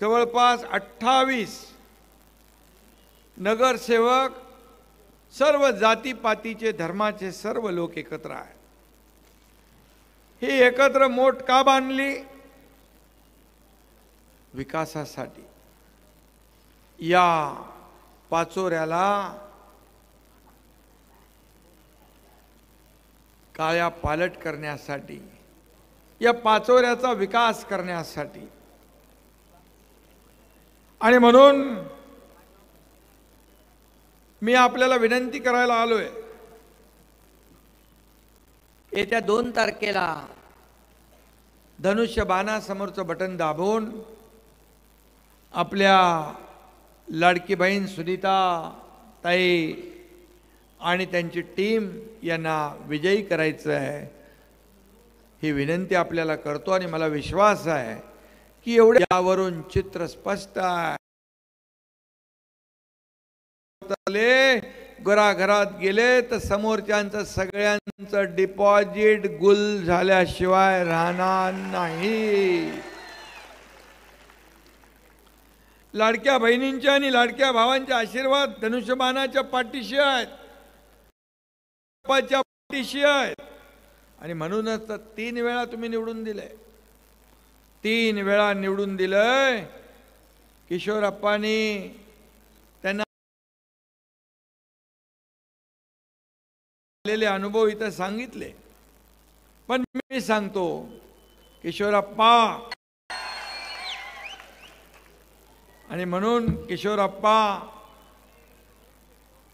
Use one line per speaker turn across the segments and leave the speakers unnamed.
जवळपास 28 नगरसेवक, सर्व जातीपातीचे धर्माचे सर्व लोक एकत्र आहेत. ही एकत्र मोठ का बांधली? विकासासाठी. या पाचोऱ्याला काया पालट करण्यासाठी, या पाचोऱ्याचा विकास करण्यासाठी. आणि म्हणून मी आपल्याला विनंती करायला आलोय, येत्या 2 तारखेला धनुष्यबाणासमोरचं बटन दाबून आपल्या लाडकी बहीण सुनीता ताई आणि त्यांची टीम यांना विजयी करायचं आहे, ही विनंती आपल्याला करतो. आणि मला विश्वास आहे की यावरून चित्र स्पष्ट आहे. घराघरात गेले तर समोरच्यांचं सगळ्यांचं डिपॉझिट गुल झाल्याशिवाय राहणार नाही. लाडक्या बहिणींचे आणि लाडक्या भावांचे आशीर्वाद धनुष्यबाणाच्या पाठीशी आहेत, पाठीशी आहेत. आणि म्हणूनच तर 3 वेळा तुम्ही निवडून दिले, 3 वेळा निवडून दिलंय. किशोरप्पांनी त्यांना आलेले अनुभव इथं सांगितले. पण मी सांगतो, किशोरप्पा, आणि म्हणून किशोरप्पा,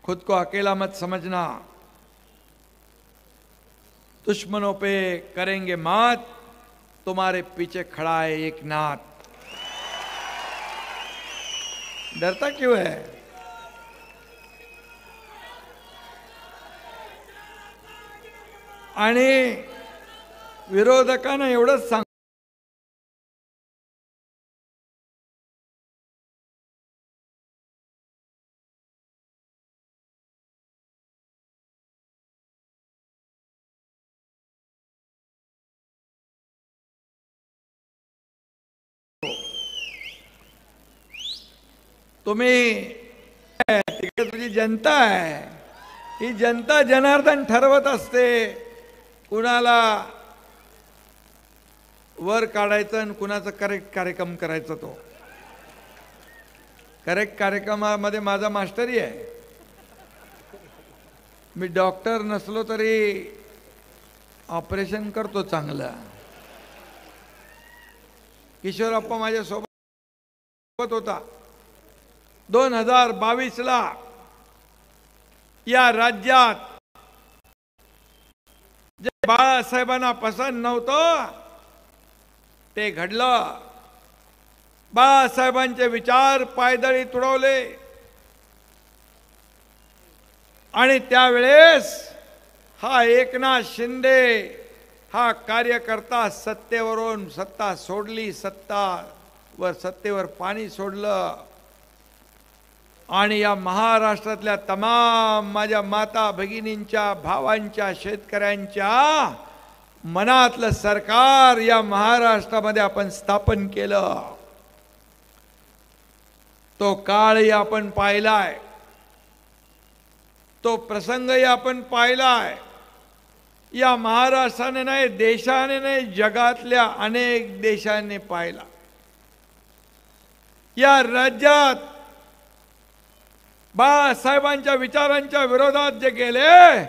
खुद को अकेला मत समझना, दुश्मनों पे करेंगे मात, तुम्हारे पीछे खड़ा है एक नाथ. डरता क्यों है? आणि विरोधकांना एवढंच सांग, तुम्ही तुझी जनता आहे, ही जनता जनार्दन ठरवत असते कुणाला वर काढायचं आणि कुणाचा करेक्ट कार्यक्रम करायचा. तो करेक्ट कार्यक्रमामध्ये माझा मास्टरी आहे. मी डॉक्टर नसलो तरी ऑपरेशन करतो चांगलं. किशोरप्पा माझ्या सोबत होता. 2022ला या राज्यात जे बाळासाहेबांना पसंत नव्हतं ते घडलं. बाळासाहेबांचे विचार पायदळी तुडवले आणि त्यावेळेस हा एकनाथ शिंदे हा कार्यकर्ता सत्तेवरून सत्ता सोडली, सत्तेवर पाणी सोडलं. आणि या महाराष्ट्रातल्या तमाम माझ्या माता भगिनींच्या, भावांच्या, शेतकऱ्यांच्या मनातलं सरकार या महाराष्ट्रामध्ये आपण स्थापन केलं. तो काळही आपण पाहिलाय, तो प्रसंगही आपण पाहिलाय. या महाराष्ट्राने नाही, देशाने नाही, जगातल्या अनेक देशांनी पाहिला. या राज्यात बाळासाहेबांच्या विचारांच्या विरोधात जे गेले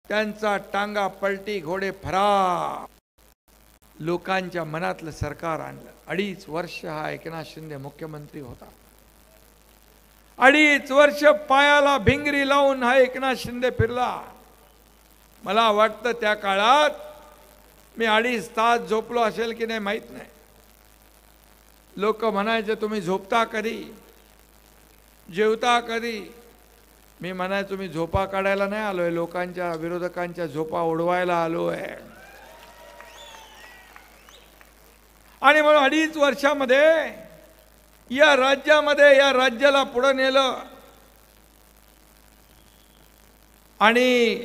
त्यांचा टांगा पलटी, घोडे फरार. लोकांच्या मनातलं सरकार आणलं. 2.5 वर्ष हा एकनाथ शिंदे मुख्यमंत्री होता. 2.5 वर्ष पायाला भिंगरी लावून हा एकनाथ शिंदे फिरला. मला वाटतं त्या काळात मी 2.5 तास झोपलो असेल की नाही माहित नाही. लोक म्हणायचे तुम्ही झोपता कधी, जेवता कधी? मी म्हणायचो मी झोपा काढायला नाही आलोय, लोकांच्या विरोधकांच्या झोपा उडवायला आलोय. आणि म्हणून 2.5 वर्षामध्ये या राज्यामध्ये, या राज्याला पुढे नेलं. आणि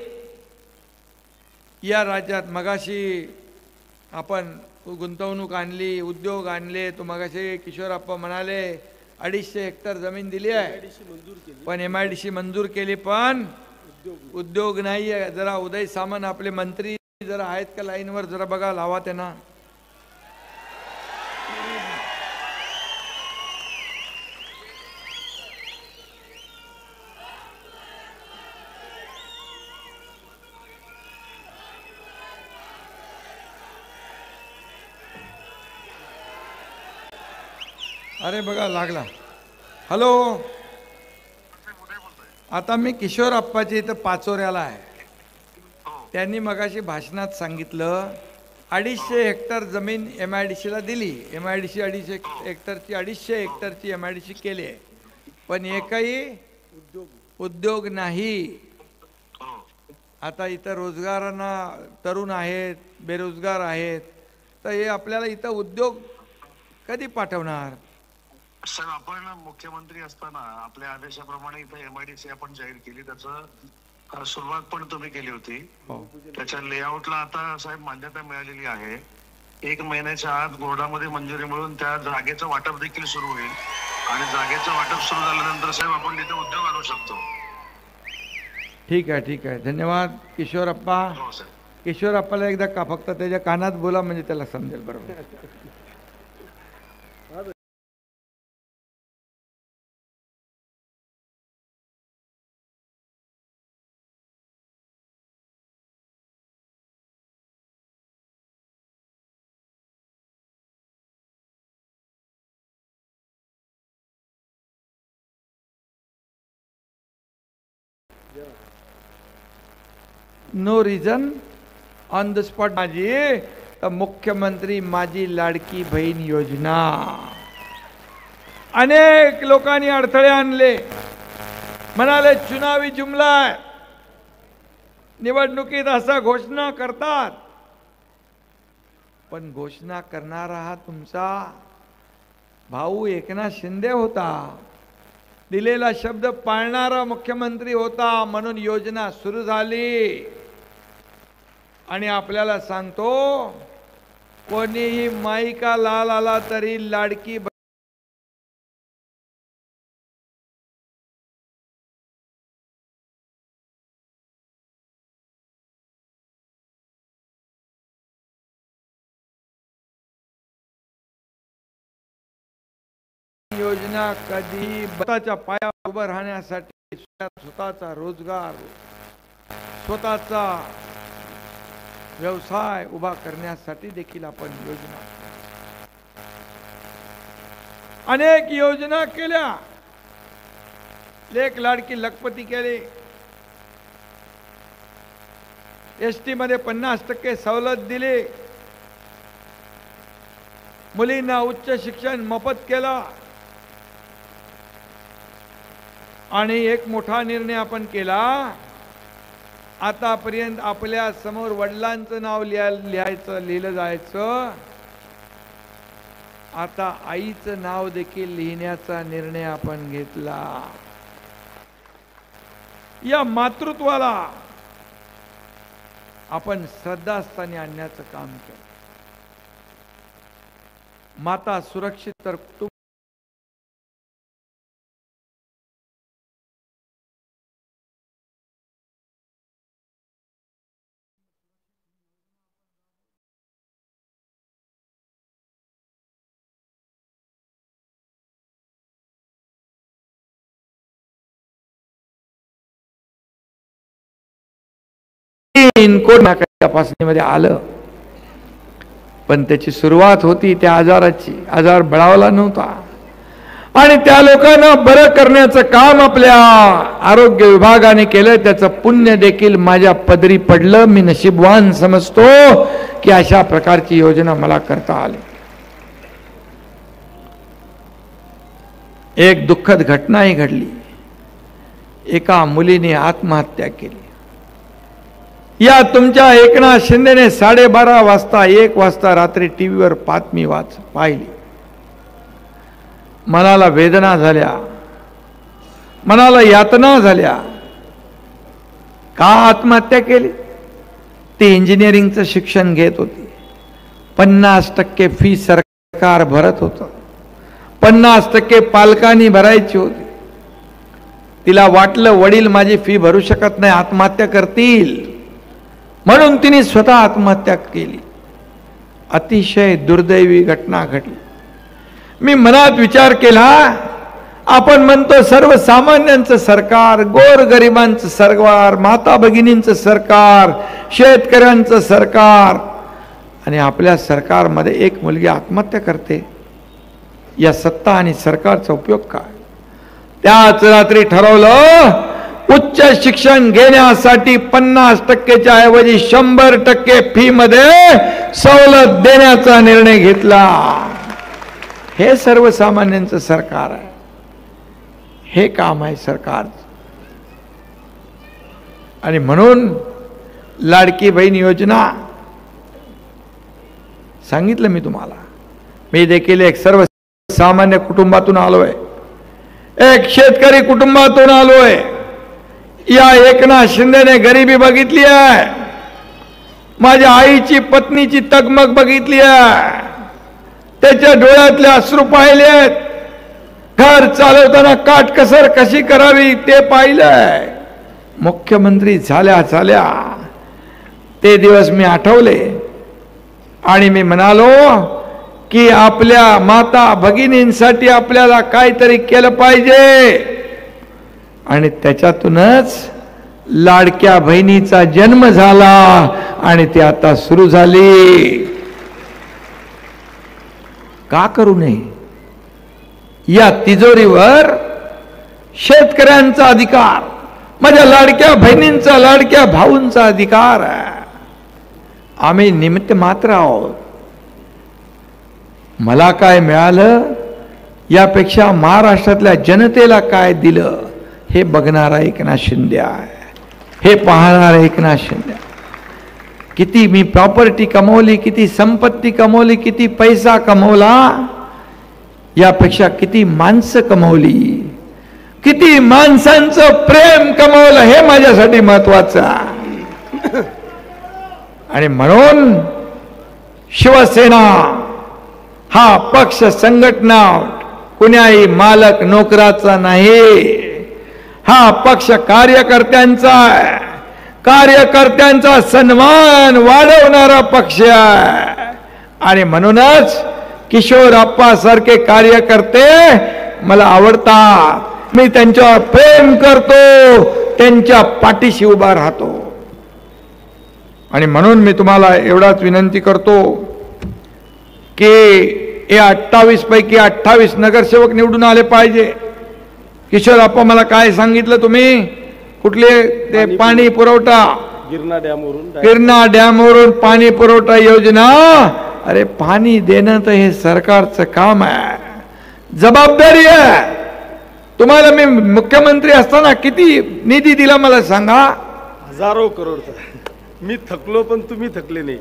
या राज्यात मगाशी आपण गुंतवणूक आणली, उद्योग आणले, तो मगाशी किशोरप्पा म्हणाले 250 हेक्टर जमीन दिली आहे, पण MIDC मंजूर केली, पण उद्योग नाही आहे. जरा उदय सामंत आपले मंत्री जरा आहेत का लाईनवर, जरा बघा, लावा त्यांना. अरे बघा लागला. हॅलो, आता मी किशोरप्पाची इथं पाचोऱ्याला आहे. त्यांनी मगाशी भाषणात सांगितलं 250 हेक्टर जमीन MIDCला दिली. MIDC 250 हेक्टरची 250 हेक्टरची MIDC केली आहे, पण एकही उद्योग नाही. आता इथं रोजगारांना तरुण आहेत, बेरोजगार आहेत, तर हे आपल्याला इथं उद्योग कधी पाठवणार?
सर, आपण मुख्यमंत्री असताना आपल्या आदेशाप्रमाणे इथं MIDC आपण जाहीर केली. त्याचं सुरुवात पण तुम्ही केली होती. त्याच्या लेआउटला आता साहेब मान्यता मिळालेली आहे. 1 महिन्याच्या आत बोर्डामध्ये मंजुरी मिळून त्या जागेचं वाटप देखील सुरू होईल आणि जागेचं वाटप सुरू झाल्यानंतर साहेब आपण तिथे उद्योग आणू शकतो.
ठीक आहे, ठीक आहे, धन्यवाद किशोरप्पा.
हो सर.
किशोरप्पाला एकदा का फक्त त्याच्या कानात बोला, म्हणजे त्याला समजेल बरोबर. No reason on the spot. माझी मुख्यमंत्री माझी लाडकी बहीण योजना, अनेक लोकांनी अडथळे आणले, म्हणाले चुनावी जुमला आहे, निवडणुकीत असा घोषणा करतात, पण घोषणा करणारा हा तुमचा भाऊ एकनाथ शिंदे होता. दिलेला शब्द पाळणारा मुख्यमंत्री होता, म्हणून योजना सुरू झाली. आणि आपल्याला सांगतो, कोणीही माईका लाल आला तरी लाडकी योजना कधी स्वतःच्या पायावर उभं राहण्यासाठी, स्वतःचा रोजगार, स्वतःचा व्यवसाय उभा करण्यासाठी देखील आपण योजना, अनेक योजना केल्या. लेक लाडकी लखपती केले, ST मध्ये 50% सवलत दिली, मुलींना उच्च शिक्षण मोफत केला. आणि एक मोठा निर्णय आपण केला, आतापर्यंत आपल्या समोर वडिलांचं नाव लिहिलं जायचं, आता आईचं नाव देखील लिहिण्याचा निर्णय आपण घेतला. या मातृत्वाला आपण श्रद्धास्थानी आणण्याचं काम केलं. माता सुरक्षित तर कुटुंब तपासणीमध्ये आलं, पण त्याची सुरुवात होती त्या आजाराची. आजार बळावला नव्हता आणि त्या लोकांना बरं करण्याचं काम आपल्या आरोग्य विभागाने केलं. त्याचं पुण्य देखील माझ्या पदरी पडलं. मी नशीबवान समजतो की अशा प्रकारची योजना मला करता आली. एक दुःखद घटनाही घडली. एका मुलीने आत्महत्या केली. या तुमच्या एकनाथ शिंदेने 12:30 वाजता 1 वाजता रात्री टीव्हीवर बातमी पाहिली. मनाला वेदना झाल्या, मनाला यातना झाल्या. का आत्महत्या केली? ती इंजिनिअरिंगचं शिक्षण घेत होती. 50% फी सरकार भरत होतं, 50% पालकांनी भरायची होती. तिला वाटलं वडील माझी फी भरू शकत नाही, आत्महत्या करतील, म्हणून तिने स्वतः आत्महत्या केली. अतिशय दुर्दैवी घटना घडली. मी मनात विचार केला, आपण म्हणतो सर्वसामान्यांचं सरकार, गोरगरिबांचं सरकार, माता भगिनींचं सरकार, शेतकऱ्यांचं सरकार, आणि आपल्या सरकारमध्ये एक मुलगी आत्महत्या करते. या सत्ता आणि सरकारचा उपयोग काय? त्याच रात्री ठरवलं, उच्च शिक्षण घेण्यासाठी 50%च्या ऐवजी 100% फी मध्ये सवलत देण्याचा निर्णय घेतला. हे सर्वसामान्यांचं सरकार आहे, हे काम आहे सरकारचं. आणि म्हणून लाडकी बहीण योजना सांगितलं मी तुम्हाला. मी देखील एक सर्वसामान्य कुटुंबातून आलोय, एक शेतकरी कुटुंबातून आलोय. या एकनाथ शिंदेने गरिबी बघितली आहे, माझ्या आईची पत्नीची तगमग बघितली आहे, त्याच्या डोळ्यातले अश्रू पाहिलेत, घर चालवताना काटकसर कशी करावी ते पाहिलंय. मुख्यमंत्री झाल्या झाल्या ते दिवस मी आठवले आणि मी म्हणालो की आपल्या माता भगिनींसाठी आपल्याला काहीतरी केलं पाहिजे. आणि त्याच्यातूनच लाडक्या बहिणीचा जन्म झाला आणि ती आता सुरू झाली. का करू नये? या तिजोरीवर शेतकऱ्यांचा अधिकार, माझ्या लाडक्या बहिणींचा, लाडक्या भाऊंचा अधिकार आहे. आम्ही निमित्त मात्र आहोत. मला काय मिळालं यापेक्षा महाराष्ट्रातल्या जनतेला काय दिलं हे बघणारा एकनाथ शिंदे आहे, हे पाहणारा एकनाथ शिंदे. किती मी प्रॉपर्टी कमवली, किती संपत्ती कमवली, किती पैसा कमवला, यापेक्षा किती माणसं कमवली, किती माणसांचं प्रेम कमवलं हे माझ्यासाठी महत्वाचं आहे. आणि म्हणून शिवसेना हा पक्ष संघटना कुण्याही मालक नोकराचा नाही. हा पक्ष कार्यकर्त्यांचा आहे, कार्यकर्त्यांचा सन्मान वाढवणारा पक्ष आहे. आणि म्हणूनच किशोरप्पा सारखे कार्यकर्ते मला आवडतात. मी त्यांच्यावर प्रेम करतो, त्यांच्या पाठीशी उभा राहतो. आणि म्हणून मी तुम्हाला एवढाच विनंती करतो की या 28 पैकी 28 नगरसेवक निवडून आले पाहिजे. किशोरप्पा मला काय सांगितलं तुम्ही, कुठले ते पाणी पुरवठा गिरणा डॅमवरून पाणी पुरवठा योजना. अरे पाणी देणं तर हे सरकारचं काम आहे, जबाबदारी आहे. तुम्हाला मी मुख्यमंत्री असताना किती निधी दिला मला सांगा?
हजारो करोडचा. मी थकलो पण तुम्ही थकले नाही.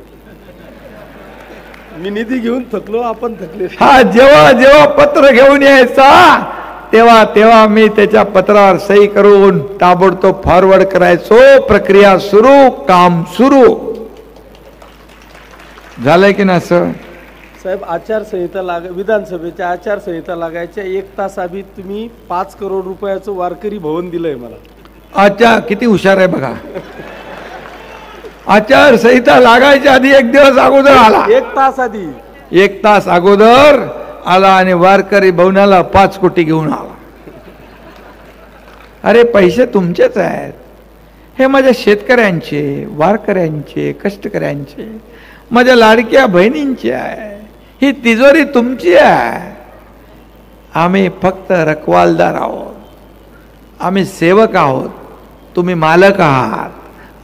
मी निधी घेऊन थकलो, आपण थकले.
हा, जेव्हा जेव्हा पत्र घेऊन यायचा तेव्हा तेव्हा मी त्याच्या पत्रावर सही करून ताबडतोब फॉरवर्ड करायचो. प्रक्रिया सुरू, काम सुरू झालंय की नाही सर?
साहेब आचारसंहिता विधानसभेच्या आचारसंहिता लागायच्या 1 तास आधी तुम्ही 5 करोड रुपयाचं वारकरी भवन दिलंय मला.
अच्छा, किती हुशार आहे बघा. आचारसंहिता लागायच्या आधी 1 दिवस अगोदर आला,
1 तास आधी,
1 तास अगोदर आला आणि वारकरी भवनाला 5 कोटी घेऊन आला. अरे पैसे तुमचेच आहेत, हे माझ्या शेतकऱ्यांचे, वारकऱ्यांचे, कष्टकऱ्यांचे, माझ्या लाडक्या बहिणींची आहे. ही तिजोरी तुमची आहे. आम्ही फक्त रखवालदार आहोत, आम्ही सेवक आहोत, तुम्ही मालक आहात.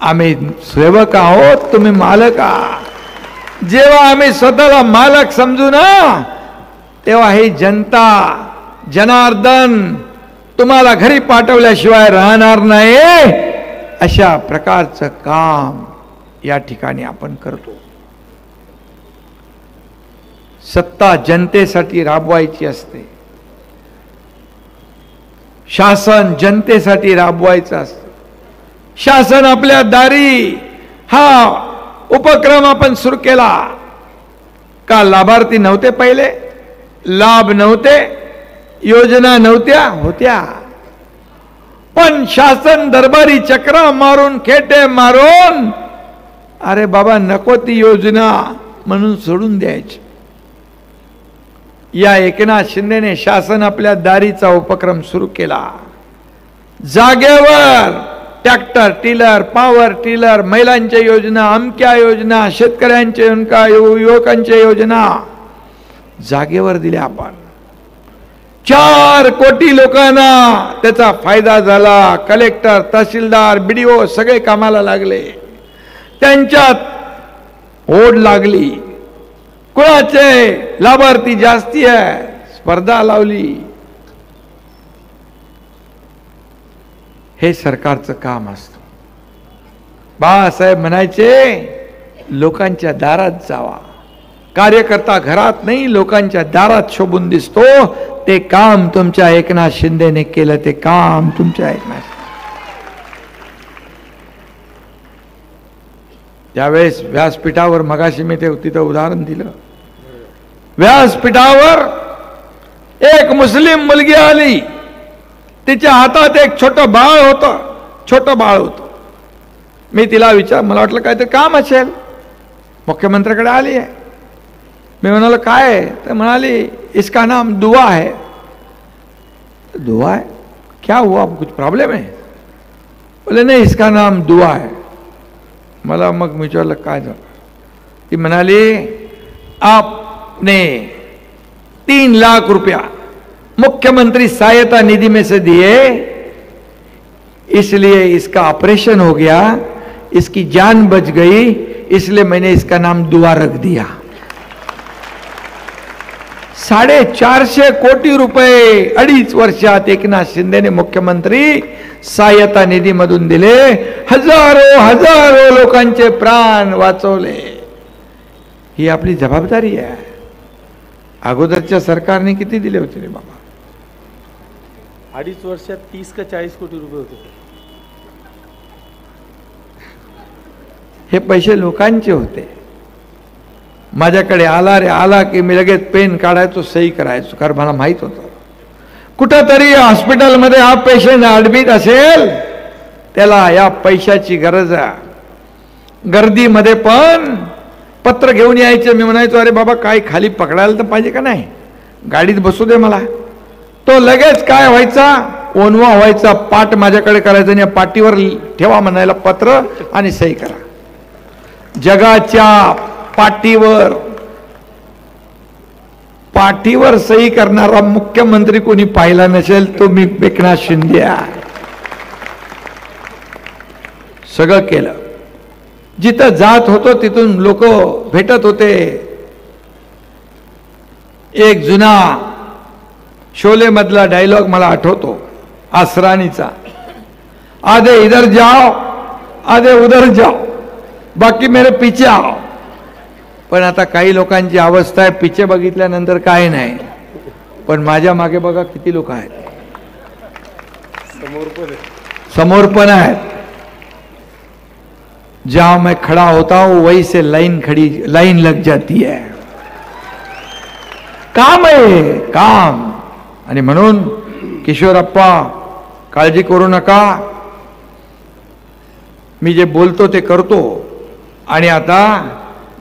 आम्ही सेवक आहोत, तुम्ही मालक आहात. जेव्हा आम्ही स्वतःला मालक समजू ना, तेव्हा ही जनता, जनार्दन तुम्हाला घरी पाठवल्याशिवाय राहणार नाही. अशा प्रकारचं काम या ठिकाणी आपण करतो. सत्ता जनतेसाठी राबवायची असते, शासन जनतेसाठी राबवायचं असतं. शासन आपल्या दारी हा उपक्रम आपण सुरू केला. का लाभार्थी नव्हते? पहिले लाभ नव्हते, योजना नव्हत्या, होत्या. पण शासन दरबारी चक्र मारून, खेटे मारून, अरे बाबा नको ती योजना म्हणून सोडून द्यायची. या एकनाथ शिंदेने शासन आपल्या दारीचा उपक्रम सुरू केला. जागेवर ट्रॅक्टर, टिलर, पॉवर टिलर, महिलांच्या योजना, अमक्या योजना, शेतकऱ्यांच्या युवकांच्या योजना जागेवर दिल्या आपण. 4 कोटी लोकांना त्याचा फायदा झाला. कलेक्टर, तहसीलदार, BDO सगळे कामाला लागले. त्यांच्यात ओढ लागली. कुणाचे लाभार्थी जास्ती आहे, स्पर्धा लावली. हे सरकारचं काम असतं. बाळासाहेब म्हणायचे लोकांच्या दारात जावा. कार्यकर्ता घरात नाही, लोकांच्या दारात शोभून दिसतो. ते काम तुमच्या एकनाथ शिंदेने केलं. ते काम तुमच्या एकनाथ. त्यावेळेस व्यासपीठावर, मगाशी मी ते तिथं उदाहरण दिलं, व्यासपीठावर एक मुस्लिम मुलगी आली. तिच्या हातात एक छोटं बाळ होतं. छोटं बाळ होतं. मी तिला मला वाटलं काहीतरी काम असेल. मुख्यमंत्र्याकडे आली आहे. मी म्हणालो काय आहे? तर म्हणाली इसका नाम दुआ है. दुआ है? क्या हुआ, कुछ प्रॉब्लेम है? बोले नहीं, इसका नाम दुआ है. मला मग मी विचारलं काय झालं. ती म्हणाली आपने 3 लाख रुपया मुख्यमंत्री सहायता निधि में से दिए, इसलिए इसका ऑपरेशन हो गया, इसकी जान बच गई, इसलिए मैंने इसका नाम दुआ रख दिया. 450 कोटी रुपये 2.5 वर्षात एकनाथ शिंदेने मुख्यमंत्री सहायता निधी मधून दिले. हजारो लोकांचे प्राण वाचवले. ही आपली जबाबदारी आहे. अगोदरच्या सरकारने किती दिले होते रे बाबा?
2.5 वर्षात 30 का 40 कोटी रुपये होते.
हे पैसे लोकांचे होते. माझ्याकडे आला की मी लगेच पेन काढायचो, सही करायचो, कारण मला माहित होतं कुठंतरी हॉस्पिटलमध्ये हा पेशंट ऍडमिट असेल, त्याला या पैशाची गरज आहे. गर्दीमध्ये पण पत्र घेऊन यायचे. मी म्हणायचो अरे बाबा काही खाली पकडायला तर पाहिजे का नाही, गाडीत बसू दे मला. तो लगेच काय व्हायचा, ओनवा व्हायचा, पाठ माझ्याकडे करायचं आणि पाठीवर ठेवा म्हणायला पत्र आणि सही करा. जगाच्या पाठीवर सही करणारा मुख्यमंत्री कोणी पाहिला नसेल तो मी एकनाथ शिंदे आहे. सगळं केलं. जिथं जात होतो तिथून लोक भेटत होते. एक जुना शोले मधला डायलॉग मला आठवतो, आसरानीचा, आधे इधर जाओ आधे उधर जाओ, बाकी मेरे पीछे आओ. पण आता काही लोकांची अवस्था आहे, पिछे बघितल्यानंतर काय नाही, पण माझ्या मागे बघा किती लोक आहेत, समोर पण आहेत. जहां मैं खड़ा होता हूं वहीं से लाइन लग जाती है. काम आहे काम. आणि म्हणून किशोरप्पा काळजी करू नका, मी जे बोलतो ते करतो. आणि आता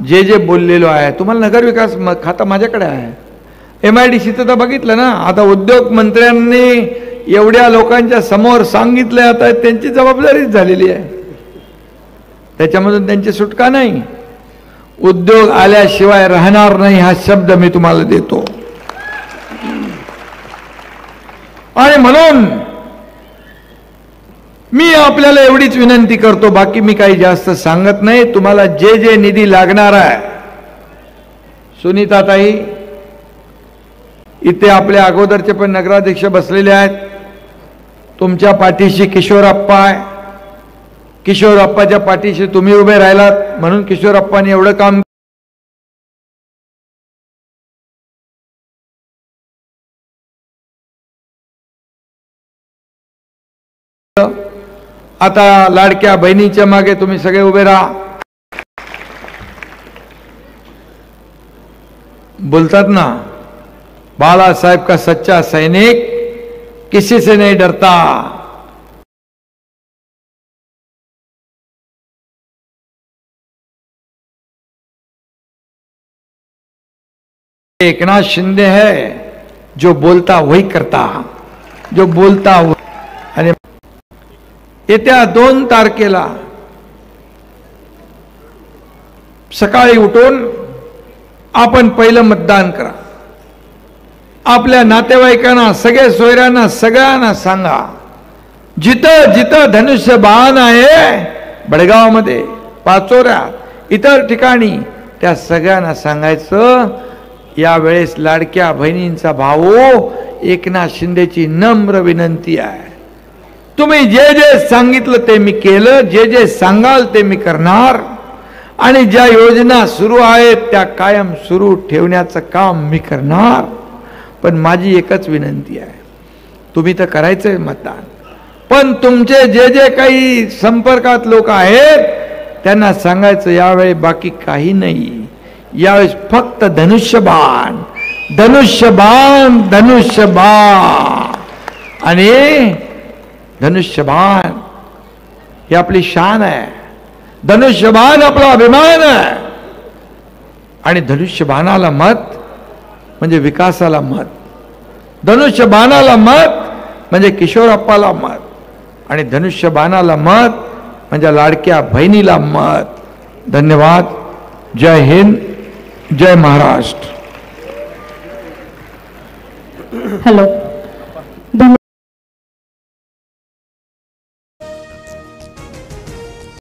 जे जे बोललेलो आहे, तुम्हाला नगर विकास खाता माझ्याकडे आहे. MIDC तर बघितलं ना. आता उद्योग मंत्र्यांनी एवढ्या लोकांच्या समोर सांगितलं, आता त्यांची जबाबदारीच झालेली आहे, त्याच्यामधून त्यांची सुटका नाही. उद्योग आल्याशिवाय राहणार नाही हा शब्द मी तुम्हाला देतो. आणि म्हणून मी आपल्याला एवढीच विनंती करतो, बाकी मी काही जास्त सांगत नाही. तुम्हाला जे जे निधी लागणार आहे, सुनीताताई इथे आपल्या अगोदरचे पण नगराध्यक्ष बसलेले आहेत, तुमच्या पाठीशी किशोरप्पा आहे. किशोरप्पाच्या पाठीशी तुम्ही उभे राहिलात म्हणून किशोरप्पांनी एवढं काम. आता लाडक्या बहिणीच्या मागे तुम्ही सगळे उभे राहा. बोलतात ना, बाला साहेब का सच्चा सैनिक किसी से नहीं डरता. एकनाथ शिंदे है जो बोलता वही करता, जो बोलता आणि येत्या 2 तारखेला सकाळी उठून आपण पहिलं मतदान करा. आपल्या नातेवाईकांना, सगळ्या सोयऱ्यांना, सगळ्यांना सांगा, जिथं जिथं धनुष्य बाण आहे, बडगावमध्ये, पाचोऱ्यात, इतर ठिकाणी, त्या सगळ्यांना सांगायचं, यावेळेस लाडक्या बहिणींचा भाऊ एकनाथ शिंदेची नम्र विनंती आहे, तुम्ही जे जे सांगितलं ते मी केलं, जे जे सांगाल ते मी करणार, आणि ज्या योजना सुरू आहेत त्या कायम सुरू ठेवण्याचं काम मी करणार. पण माझी एकच विनंती आहे, तुम्ही तर करायचंय मतदान, पण तुमचे जे जे काही संपर्कात लोक आहेत त्यांना सांगायचं, यावेळी बाकी काही नाही, यावेळेस फक्त धनुष्यबाण, धनुष्यबाण, धनुष्यबाण. आणि धनुष्यबाण ही आपली शान आहे, धनुष्यबाण आपला अभिमान आहे. आणि धनुष्यबाणाला मत म्हणजे विकासाला मत, धनुष्यबाणाला मत म्हणजे किशोरप्पाला मत, आणि धनुष्यबाणाला मत म्हणजे लाडक्या बहिणीला मत. धन्यवाद. जय हिंद, जय महाराष्ट्र.
हॅलो.